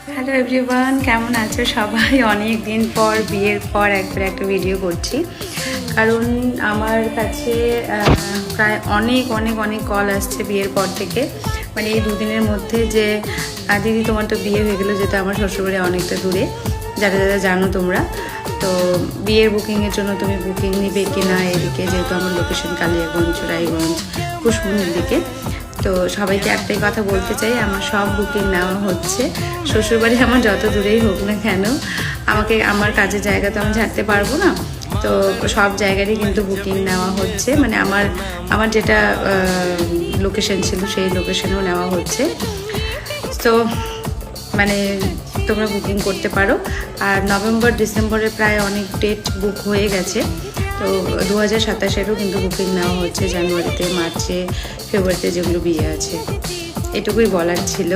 Hello everyone, কেমন আছো সবাই? অনেক দিন পর বিয়ের পর একবার একটা ভিডিও করছি, কারণ আমার কাছে প্রায় অনেক অনেক অনেক কল আসছে বিয়ের পর থেকে। মানে এই দুদিনের মধ্যে যে দিদি তোমার তো বিয়ে হয়ে গেলো, যেটা আমার শ্বশুরবাড়ি অনেকটা দূরে, যারা যারা জানো তোমরা। তো বিয়ের বুকিংয়ের জন্য তুমি বুকিং নিবে কি না, এদিকে যেহেতু আমার লোকেশন কালিয়াগঞ্জ, রায়গঞ্জ, কুশমুনির দিকে। তো সবাইকে একটাই কথা বলতে চাই, আমার সব বুকিং নেওয়া হচ্ছে। শ্বশুরবাড়ি আমার যত দূরেই হোক না কেন, আমাকে আমার কাজের জায়গা তো আমি ছাড়তে পারবো না। তো সব জায়গারই কিন্তু বুকিং নেওয়া হচ্ছে, মানে আমার যেটা লোকেশন ছিল সেই লোকেশনেও নেওয়া হচ্ছে। তো মানে তোমরা বুকিং করতে পারো। আর নভেম্বর ডিসেম্বরের প্রায় অনেক ডেট বুক হয়ে গেছে। তো 2027-এরও কিন্তু বুকিং নেওয়া হচ্ছে, জানুয়ারিতে, মার্চে, ফেব্রুয়ারিতে যেগুলো বিয়ে আছে। এটুকুই বলার ছিল।